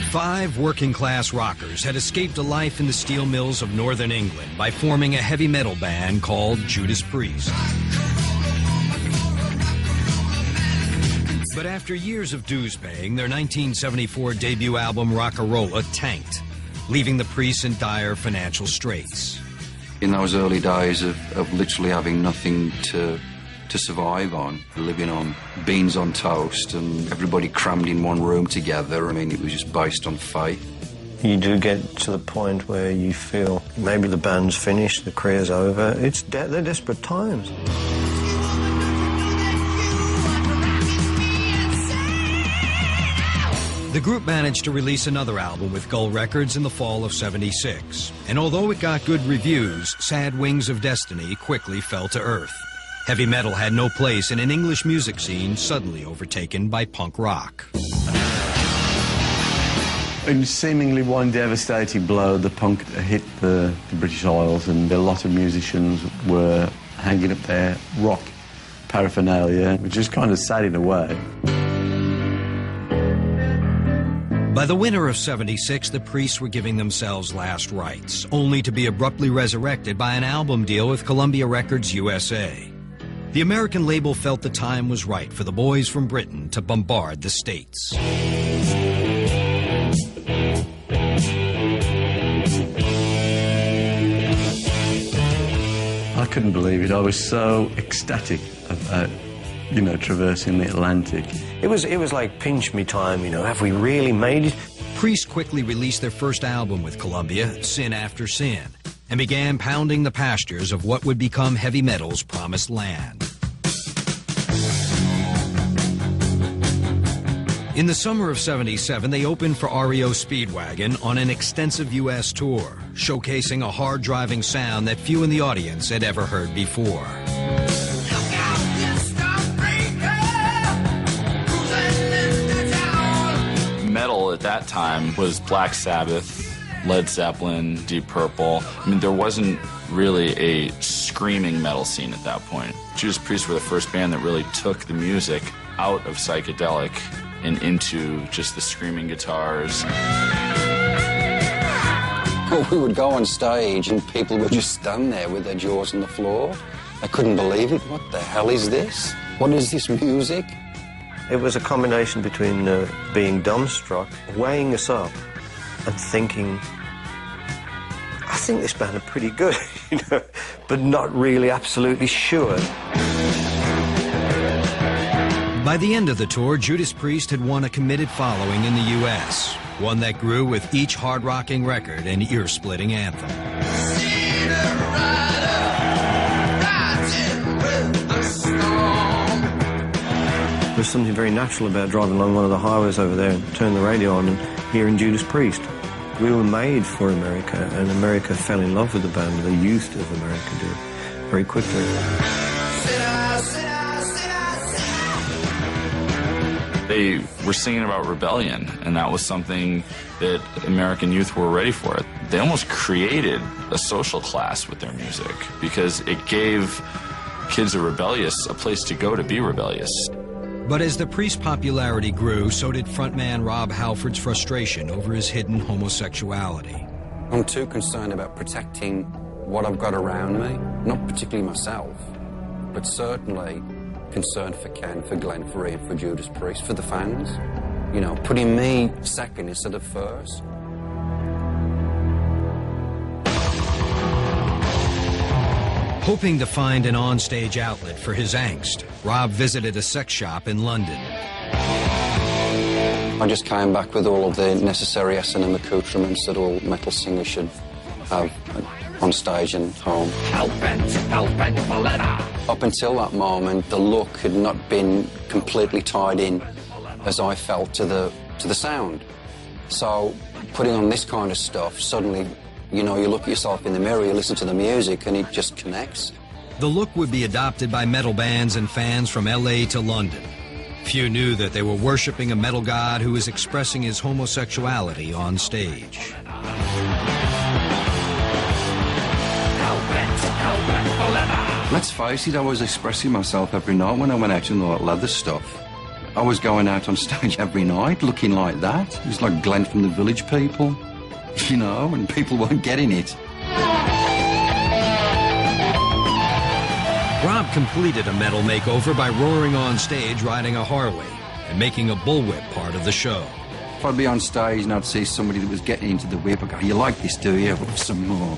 5 working-class rockers had escaped a life in the steel mills of northern England by forming a heavy metal band called Judas Priest. But after years of dues paying, their 1974 debut album Rock-a-Rolla tanked, leaving the Priests in dire financial straits. In those early days of literally having nothing to survive on, living on beans on toast and everybody crammed in one room together, I mean, it was just based on faith. You do get to the point where you feel maybe the band's finished, the career's over. They're desperate times. The group managed to release another album with Gull Records in the fall of '76. And although it got good reviews, Sad Wings of Destiny quickly fell to earth. Heavy metal had no place in an English music scene suddenly overtaken by punk rock. In seemingly one devastating blow, the punk hit the British Isles, and a lot of musicians were hanging up their rock paraphernalia, which is kind of sad in a way. By the winter of '76, the Priests were giving themselves last rites, only to be abruptly resurrected by an album deal with Columbia Records USA. The American label felt the time was right for the boys from Britain to bombard the States. I couldn't believe it. I was so ecstatic about, traversing the Atlantic. It was like pinch me time, have we really made it? Priest quickly released their first album with Columbia, Sin After Sin, and began pounding the pastures of what would become heavy metal's promised land. In the summer of '77, they opened for REO Speedwagon on an extensive U.S. tour, showcasing a hard-driving sound that few in the audience had ever heard before. Metal at that time was Black Sabbath, Led Zeppelin, Deep Purple. I mean, there wasn't really a screaming metal scene at that point. Judas Priest were the first band that really took the music out of psychedelic and into just the screaming guitars. We would go on stage and people would just stand there with their jaws on the floor. I couldn't believe it. What the hell is this? What is this music? It was a combination between being dumbstruck, weighing us up, and thinking, I think this band are pretty good, but not really absolutely sure. By the end of the tour, Judas Priest had won a committed following in the U.S., one that grew with each hard-rocking record and ear-splitting anthem. There's something very natural about driving along one of the highways over there and turning the radio on and hearing Judas Priest. We were made for America, and America fell in love with the band. The youth of America did, very quickly. They were singing about rebellion, and that was something that American youth were ready for. They almost created a social class with their music because it gave kids who are rebellious a place to go to be rebellious. But as the Priest's popularity grew, so did frontman Rob Halford's frustration over his hidden homosexuality. I'm too concerned about protecting what I've got around me, not particularly myself, but certainly concerned for Ken, for Glenn, for Ian, for Judas Priest, for the fans. Putting me second instead of first. Hoping to find an onstage outlet for his angst, Rob visited a sex shop in London. I just came back with all of the necessary S&M accoutrements that all metal singers should have on stage and home. Up until that moment, the look had not been completely tied in as I felt to the sound. So putting on this kind of stuff, suddenly, you look at yourself in the mirror, you listen to the music, and it just connects. The look would be adopted by metal bands and fans from LA to London. Few knew that they were worshiping a metal god who was expressing his homosexuality on stage. Let's face it, I was expressing myself every night when I went out in all that leather stuff. I was going out on stage every night looking like that. It was like Glenn from the Village People, you know, and people weren't getting it. Rob completed a metal makeover by roaring on stage riding a Harley and making a bullwhip part of the show. If I'd be on stage and I'd see somebody that was getting into the whip, I'd go, "You like this, do you? Have some more."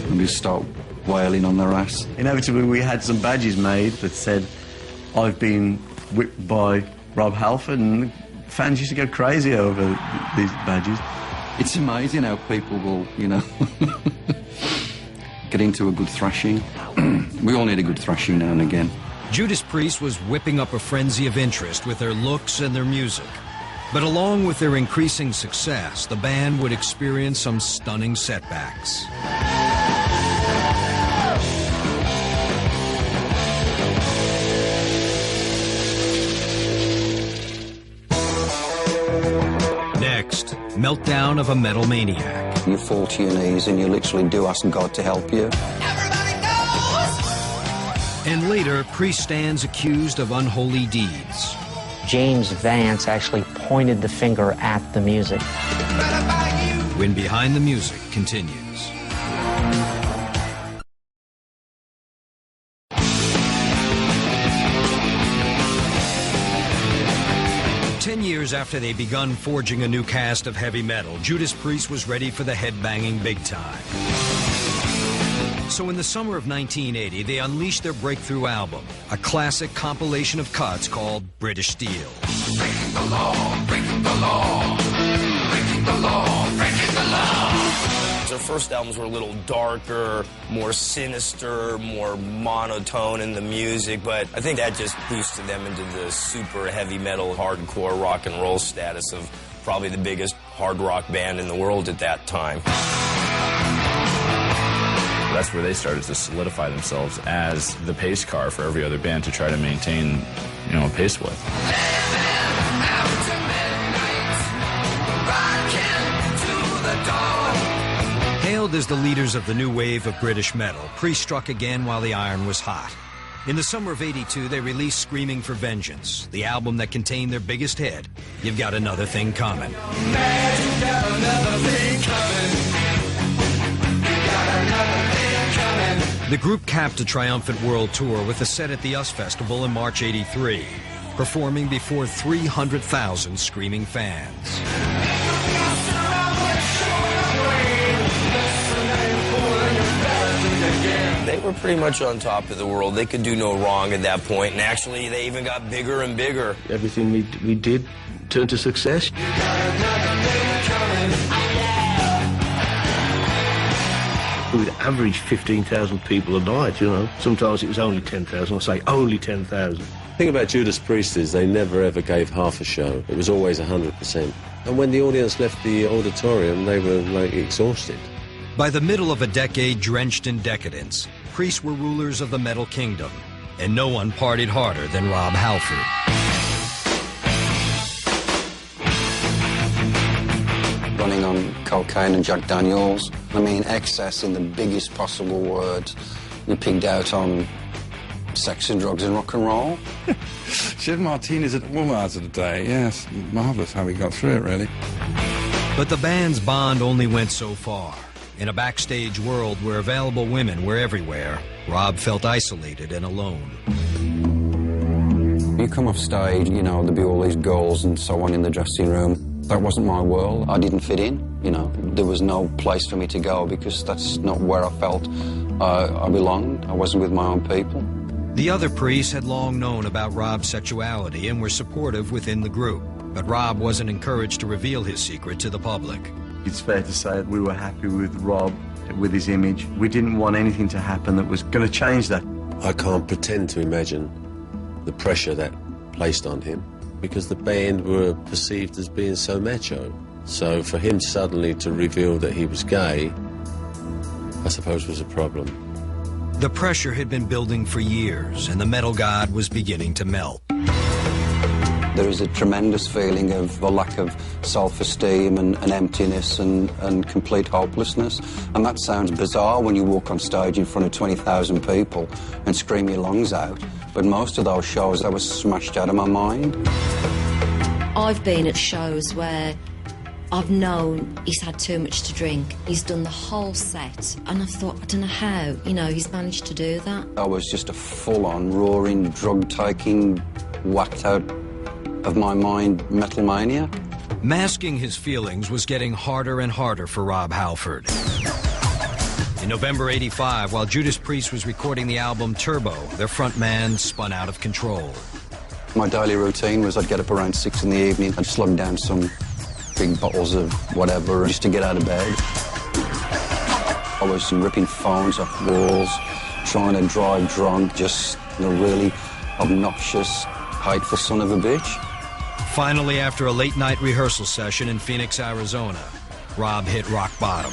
And we'd start wailing on their ass. Inevitably, we had some badges made that said, "I've been whipped by Rob Halford," and fans used to go crazy over these badges. It's amazing how people will, you know, get into a good thrashing. We all need a good thrashing now and again. Judas Priest was whipping up a frenzy of interest with their looks and their music. But along with their increasing success, the band would experience some stunning setbacks. Next, meltdown of a metal maniac. You fall to your knees and you literally do ask God to help you. And later, Priest stands accused of unholy deeds. James Vance actually pointed the finger at the music. When Behind the Music continues. Years after they'd begun forging a new cast of heavy metal, Judas Priest was ready for the headbanging big time. So in the summer of 1980, they unleashed their breakthrough album, a classic compilation of cuts called British Steel. Breaking the law, breaking the law, breaking the law, breaking the law. Their first albums were a little darker, more sinister, more monotone in the music, but I think that just boosted them into the super heavy metal, hardcore rock and roll status of probably the biggest hard rock band in the world at that time. That's where they started to solidify themselves as the pace car for every other band to try to maintain, you know, a pace with. Hailed as the leaders of the new wave of British metal, Priest struck again while the iron was hot. In the summer of '82, they released Screaming for Vengeance, the album that contained their biggest hit, You've Got Another Thing Coming. The group capped a triumphant world tour with a set at the US Festival in March '83, performing before 300,000 screaming fans. They were pretty much on top of the world. They could do no wrong at that point, and actually they even got bigger and bigger. Everything we did turned to success. We'd average 15,000 people a night, you know. Sometimes it was only 10,000. I say only 10,000. The thing about Judas Priest is they never ever gave half a show. It was always 100%. And when the audience left the auditorium, they were like exhausted. By the middle of a decade drenched in decadence, Priest were rulers of the metal kingdom, and no one partied harder than Rob Halford. Running on cocaine and Jack Daniels. I mean, excess in the biggest possible words. We pigged out on sex and drugs and rock and roll. She had martinis at all hours of the day, yes. Marvellous how we got through it, really. But the band's bond only went so far. In a backstage world where available women were everywhere, Rob felt isolated and alone. You come off stage, you know, there'd be all these girls and so on in the dressing room. That wasn't my world. I didn't fit in, you know. There was no place for me to go because that's not where I felt I belonged. I wasn't with my own people. The other priests had long known about Rob's sexuality and were supportive within the group, but Rob wasn't encouraged to reveal his secret to the public. It's fair to say that we were happy with Rob, with his image. We didn't want anything to happen that was going to change that. I can't pretend to imagine the pressure that placed on him because the band were perceived as being so macho. So for him suddenly to reveal that he was gay, I suppose was a problem. The pressure had been building for years, and the metal god was beginning to melt. there is a tremendous feeling of a lack of self-esteem and emptiness and complete hopelessness. And that sounds bizarre when you walk on stage in front of 20,000 people and scream your lungs out. But most of those shows, I was smashed out of my mind. I've been at shows where I've known he's had too much to drink. He's done the whole set, and I thought, I don't know how, he's managed to do that. I was just a full-on, roaring, drug-taking, whacked out of my mind metal mania. Masking his feelings was getting harder and harder for Rob Halford. In November '85, while Judas Priest was recording the album Turbo, their frontman spun out of control. My daily routine was I'd get up around 6 in the evening, I'd slug down some big bottles of whatever just to get out of bed. I was ripping phones off walls, trying to drive drunk, just a really obnoxious, hateful son of a bitch. Finally, after a late-night rehearsal session in Phoenix, Arizona, Rob hit rock bottom.